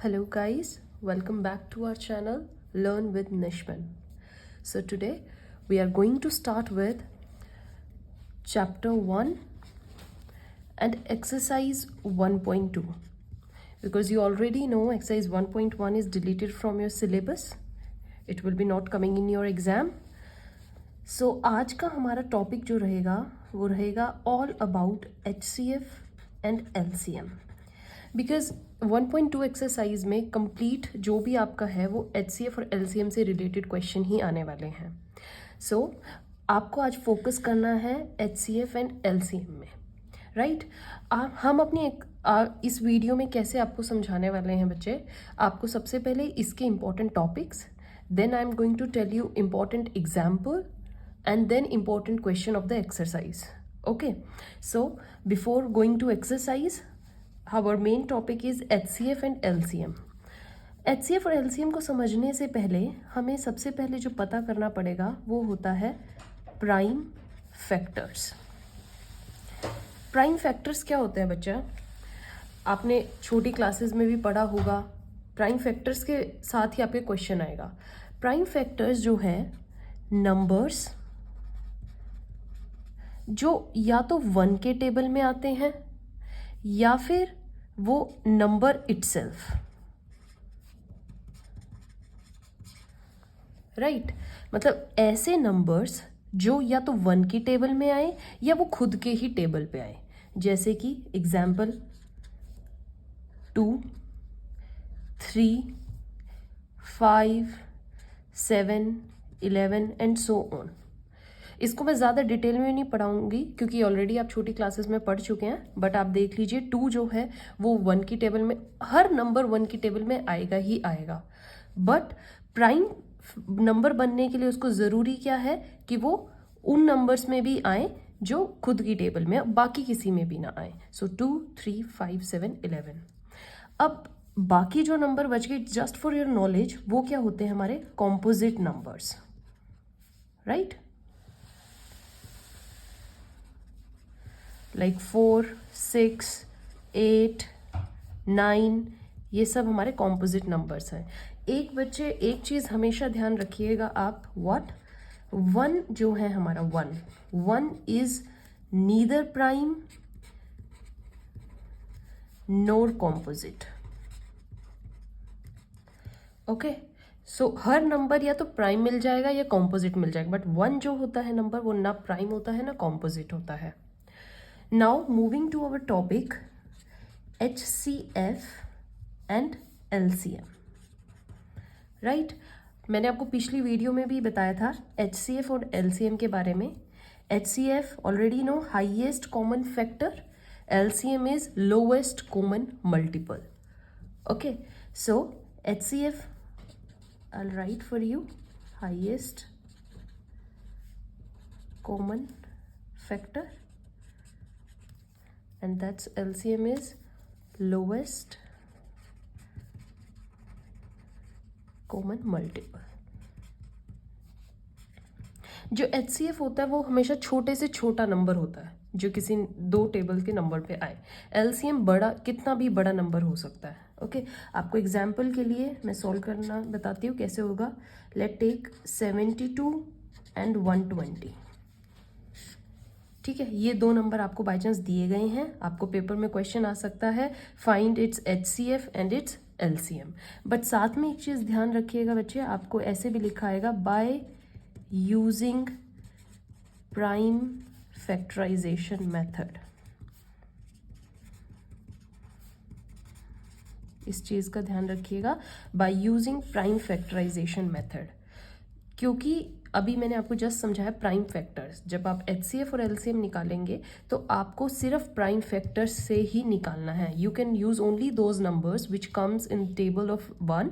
Hello guys, welcome back to our channel Learn with Nishman. So today we are going to start with chapter 1 and exercise 1.2 because you already know exercise 1.1 is deleted from your syllabus. It will be not coming in your exam. So आज का हमारा topic जो रहेगा वो रहेगा all about HCF and LCM. Because 1.2 exercise में complete जो भी आपका है वो HCF और LCM से रिलेटेड क्वेश्चन ही आने वाले हैं. सो आपको आज फोकस करना है HCF एंड LCM में, राइट. हम अपनी इस वीडियो में कैसे आपको समझाने वाले हैं बच्चे. आपको सबसे पहले इसके important topics, then I am going to tell you important example and then important question of the exercise. Okay, so before going to exercise, our main topic is HCF and LCM. HCF और LCM को समझने से पहले हमें सबसे पहले जो पता करना पड़ेगा वो होता है प्राइम फैक्टर्स. प्राइम फैक्टर्स क्या होते हैं बच्चा, आपने छोटी क्लासेस में भी पढ़ा होगा. प्राइम फैक्टर्स के साथ ही आपके क्वेश्चन आएगा. प्राइम फैक्टर्स जो है नंबर्स जो या तो 1 के टेबल में आते हैं या फिर वो नंबर इटसेल्फ, राइट. मतलब ऐसे नंबर्स जो या तो 1 की टेबल में आए या वो खुद के ही टेबल पे आए. जैसे कि एग्जाम्पल 2, 3, 5, 7, 11 एंड सो ऑन. इसको मैं ज़्यादा डिटेल में नहीं पढ़ाऊंगी क्योंकि ऑलरेडी आप छोटी क्लासेस में पढ़ चुके हैं. बट आप देख लीजिए 2 जो है वो 1 की टेबल में, हर नंबर 1 की टेबल में आएगा ही आएगा. बट प्राइम नंबर बनने के लिए उसको ज़रूरी क्या है कि वो उन नंबर्स में भी आए जो खुद की टेबल में, बाकी किसी में भी ना आए. सो 2, 3, 5, 7, 11. अब बाकी जो नंबर बच गए, जस्ट फॉर योर नॉलेज, वो क्या होते हैं हमारे कॉम्पोजिट नंबर्स, राइट. लाइक 4, 6, 8, 9, ये सब हमारे कॉम्पोजिट नंबर्स हैं. एक चीज़ हमेशा ध्यान रखिएगा आप, व्हाट 1 जो है हमारा 1 is neither prime NOR composite. Okay, so her number या तो प्राइम मिल जाएगा या कॉम्पोजिट मिल जाएगा, बट 1 जो होता है नंबर वो ना प्राइम होता है ना कॉम्पोजिट होता है. Now moving to our topic HCF and LCM, right. मैंने आपको पिछली वीडियो में भी बताया था HCF और LCM के बारे में. HCF already know highest common factor, LCM is lowest common multiple. Okay, so HCF I'll write for you highest common factor and that's LCM is lowest common multiple. जो HCF होता है वो हमेशा छोटे से छोटा नंबर होता है जो किसी 2 टेबल के नंबर पे आए. LCM बड़ा, कितना भी बड़ा नंबर हो सकता है. ओके, आपको एग्जाम्पल के लिए मैं सॉल्व करना बताती हूँ कैसे होगा. Let take 72 and 120. ठीक है, ये 2 नंबर आपको बाई चांस दिए गए हैं. आपको पेपर में क्वेश्चन आ सकता है find its HCF and it's LCM. But साथ में एक चीज़ ध्यान रखिएगा बच्चे, आपको ऐसे भी लिखा आएगा by using prime factorization method. इस चीज़ का ध्यान रखिएगा, by using prime factorization method. क्योंकि अभी मैंने आपको जस्ट समझाया प्राइम फैक्टर्स. जब आप HCF और LCM निकालेंगे तो आपको सिर्फ प्राइम फैक्टर्स से ही निकालना है. You can use only those numbers which comes in table of 1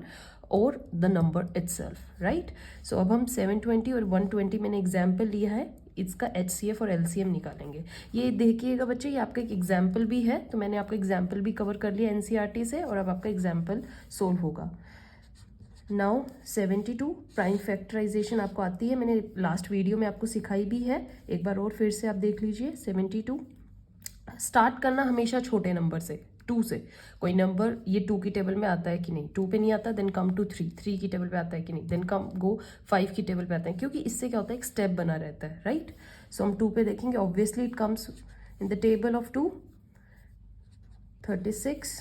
और द नंबर इटसेल्फ, राइट. सो अब हम 720 और 120 मैंने एग्जाम्पल लिया है, इसका HCF और LCM निकालेंगे. ये देखिएगा बच्चे, ये आपका एक एग्जाम्पल भी है, तो मैंने आपका एग्जाम्पल भी कवर कर लिया NCERT से और अब आपका एग्जाम्पल सोल्व होगा. नाउ 72 प्राइम फैक्टराइजेशन आपको आती है, मैंने लास्ट वीडियो में आपको सिखाई भी है, एक बार और फिर से आप देख लीजिए. 72 स्टार्ट करना हमेशा छोटे नंबर से, 2 से कोई नंबर ये 2 की टेबल में आता है कि नहीं, 2 पे नहीं आता देन कम टू 3, 3 की टेबल पे आता है कि नहीं, देन कम गो 5 की टेबल पे आता है, क्योंकि इससे क्या होता है एक स्टेप बना रहता है, राइट। सो हम 2 पे देखेंगे, obviously it comes in the table of 2, 36,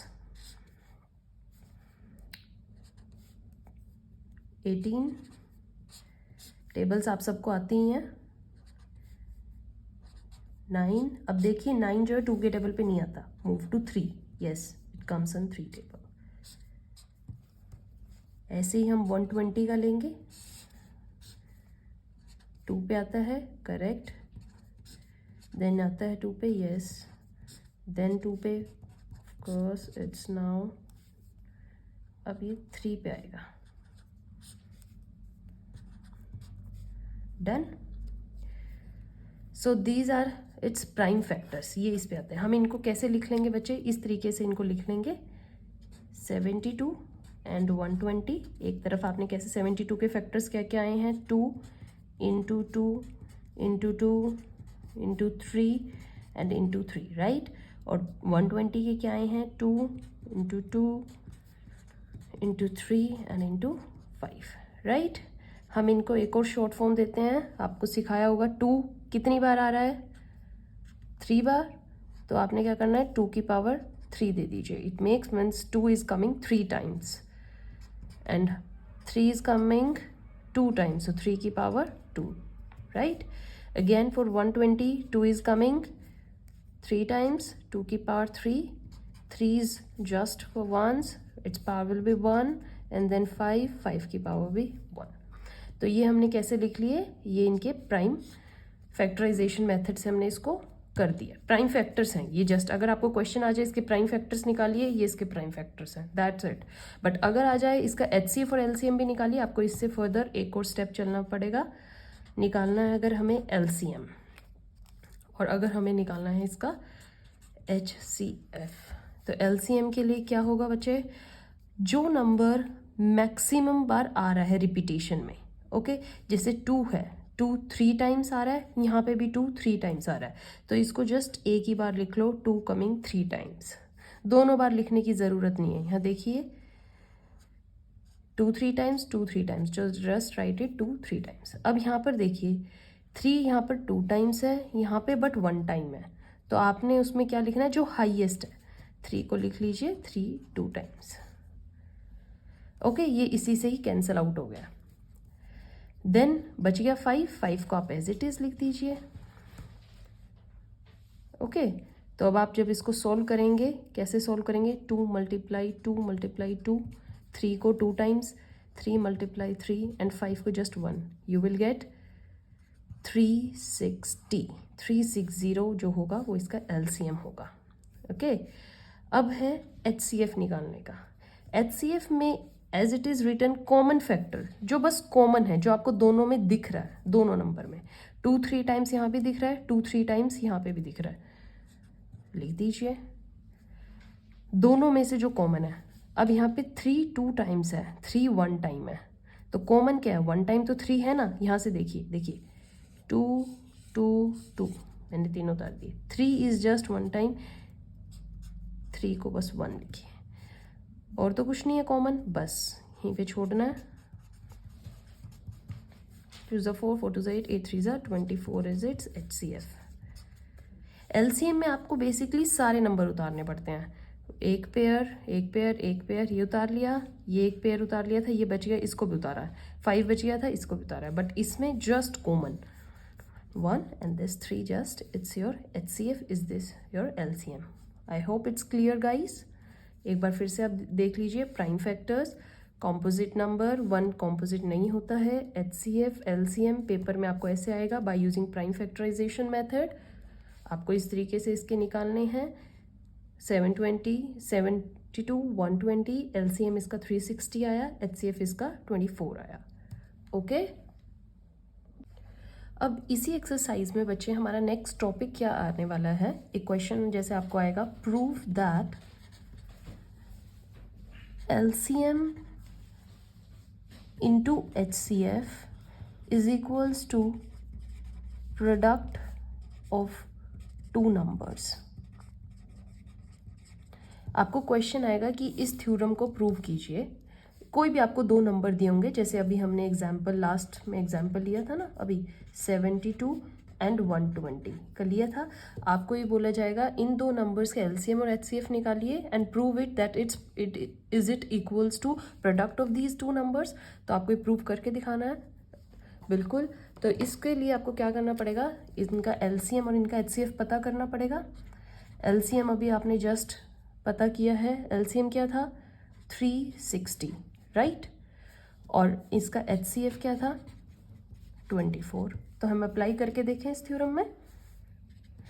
18, tables आप सबको आती ही हैं, 9। अब देखिए 9 जो है 2 के टेबल पे नहीं आता, move to 3, yes it comes on 3 table. ऐसे ही हम 120 का लेंगे, 2 पे आता है, करेक्ट, देन आता है 2 पे, यस, देन 2 पे ऑफ कोर्स इट्स नाउ, अब ये 3 पे आएगा, done. So these are its prime factors, ये इस पे आते हैं। हम इनको कैसे लिख लेंगे बच्चे, इस तरीके से इनको लिख लेंगे, 72 एंड 120। एक तरफ आपने कैसे 72 के फैक्टर्स क्या क्या आए हैं, 2 into 2 into 2 into 3 and into 3, right. और 120 के क्या आए हैं, 2 into 2 into 3 and into 5, right. हम इनको एक और शॉर्ट फॉर्म देते हैं, आपको सिखाया होगा 2 कितनी बार आ रहा है, 3 बार, तो आपने क्या करना है 2 की पावर 3 दे दीजिए, it makes means 2 is coming 3 times and 3 is coming 2 times, so 3 की power 2, right? Again for 120, 2 is coming 3 times, 2 की power 3, 3 is just for ones, its power will be 1, and then 5, 5 की power भी 1। तो ये हमने कैसे लिख लिए, ये इनके प्राइम फैक्टराइजेशन मेथड से हमने इसको कर दिया। प्राइम फैक्टर्स हैं ये, जस्ट अगर आपको क्वेश्चन आ जाए इसके प्राइम फैक्टर्स निकालिए, ये इसके प्राइम फैक्टर्स हैं, दैट्स इट। बट अगर आ जाए इसका HCF और LCM भी निकालिए, आपको इससे फर्दर एक और स्टेप चलना पड़ेगा, निकालना है अगर हमें LCM, और अगर हमें निकालना है इसका HCF। तो LCM के लिए क्या होगा बच्चे, जो नंबर मैक्सिमम बार आ रहा है रिपीटेशन में, ओके, जैसे 2 है, 2 3 टाइम्स आ रहा है, यहाँ पे भी 2 3 टाइम्स आ रहा है, तो इसको जस्ट एक ही बार लिख लो, 2 कमिंग 3 टाइम्स, दोनों बार लिखने की ज़रूरत नहीं है। यहाँ देखिए 2 3 times, 2 3 times, just right it 2 3 times. अब यहाँ पर देखिए 3 यहाँ पर 2 टाइम्स है, यहाँ पे बट 1 टाइम है, तो आपने उसमें क्या लिखना है, जो हाईएस्ट है 3 को लिख लीजिए 3 2 टाइम्स, ओके, ये इसी से ही कैंसिल आउट हो गया। देन बच गया 5, 5 को आप एज इट इज लिख दीजिए, ओके। तो अब आप जब इसको सॉल्व करेंगे, कैसे सॉल्व करेंगे, 2 मल्टीप्लाई 2 मल्टीप्लाई 2, 3 को 2 टाइम्स, 3 मल्टीप्लाई 3 एंड 5 को जस्ट 1, यू विल गेट 360, 360 जो होगा वो इसका LCM होगा, ओके। अब है HCF निकालने का। HCF में as it is written common factor, जो बस कॉमन है, जो आपको दोनों में दिख रहा है, दोनों नंबर में 2 3 टाइम्स यहाँ भी दिख रहा है, 2 3 टाइम्स यहाँ पे भी दिख रहा है, लिख दीजिए दोनों में से जो कॉमन है। अब यहाँ पे 3 2 टाइम्स है, 3 1 टाइम है, तो कॉमन क्या है, 1 टाइम तो 3 है ना, यहाँ से देखिए देखिए 2 2 2, मैंने तीनों उतार दिए, 3 इज जस्ट 1 टाइम, 3 को बस 1 लिखिए, और तो कुछ नहीं है कॉमन, बस यहीं पे छोड़ना है। 2 4 4 2 8 8 3 24 इज इट्स HCF। LCM में आपको बेसिकली सारे नंबर उतारने पड़ते हैं, एक पेयर एक पेयर एक पेयर, ये उतार लिया, ये एक पेयर उतार लिया था, ये बच गया, इसको भी उतारा है, 5 बच गया था, इसको भी उतारा है, बट इसमें just common 1 and this 3, just it's your HCF, is this your LCM? I hope it's clear guys। एक बार फिर से आप देख लीजिए, prime factors, composite number, 1 composite नहीं होता है, HCF LCM पेपर में आपको ऐसे आएगा, by using prime factorization method आपको इस तरीके से इसके निकालने हैं। 720 72 120, LCM इसका 360 आया, HCF इसका 24 आया, ओके। अब इसी एक्सरसाइज में बच्चे हमारा नेक्स्ट टॉपिक क्या आने वाला है, एक क्वेश्चन जैसे आपको आएगा, prove that LCM into HCF is equals to product of two numbers। आपको क्वेश्चन आएगा कि इस थ्योरम को प्रूव कीजिए। कोई भी आपको दो नंबर दिए होंगे, जैसे अभी हमने एग्जाम्पल लास्ट में एग्जाम्पल लिया था ना, अभी 72 एंड 120 का लिया था। आपको ये बोला जाएगा इन दो नंबर्स के एलसीएम और एचसीएफ निकालिए and prove it that it equals to product of these two numbers. तो आपको ये प्रूव करके दिखाना है, बिल्कुल। तो इसके लिए आपको क्या करना पड़ेगा, इनका एलसीएम और इनका एचसीएफ पता करना पड़ेगा। एलसीएम अभी आपने जस्ट पता किया है, एलसीएम क्या था 360, राइट। और इसका एचसीएफ क्या था 24। तो हम अप्लाई करके देखें इस थ्योरम में,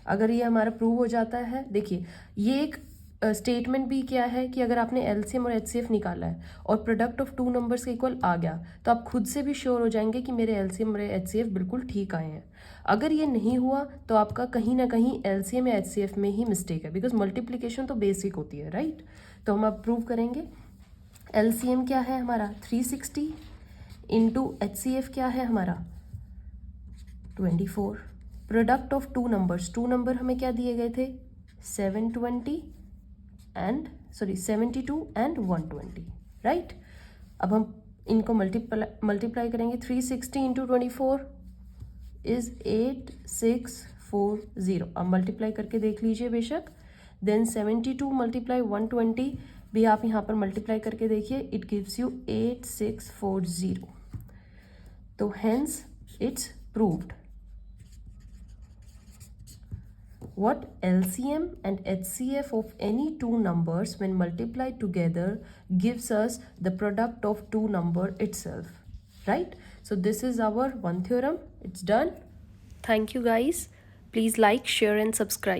अगर ये हमारा प्रूव हो जाता है। देखिए ये एक स्टेटमेंट भी क्या है कि अगर आपने एलसीएम और एचसीएफ निकाला है और प्रोडक्ट ऑफ टू नंबर्स के इक्वल आ गया, तो आप खुद से भी श्योर हो जाएंगे कि मेरे एलसीएम और एचसीएफ बिल्कुल ठीक आए हैं। अगर ये नहीं हुआ तो आपका कहीं ना कहीं एलसीएम या एचसीएफ में ही मिस्टेक है, बिकॉज मल्टीप्लिकेशन तो बेसिक होती है, राइट। तो हम अब प्रूव करेंगे। एलसीएम क्या है हमारा 360 इंटू एचसीएफ क्या है हमारा 24। Product of two numbers, two number हमें क्या दिए गए थे 72 एंड 120, राइट। अब हम इनको मल्टीप्लाई करेंगे। 360 इंटू 24 इज 8640। अब मल्टीप्लाई करके देख लीजिए बेशक। देन 72 मल्टीप्लाई 120 भी आप यहाँ पर मल्टीप्लाई करके देखिए, इट गिव्स यू 8640। तो hence it's proved. What LCM and HCF of any two numbers when multiplied together gives us the product of two number itself, right? So this is our one theorem. It's done. Thank you guys. Please like, share and subscribe.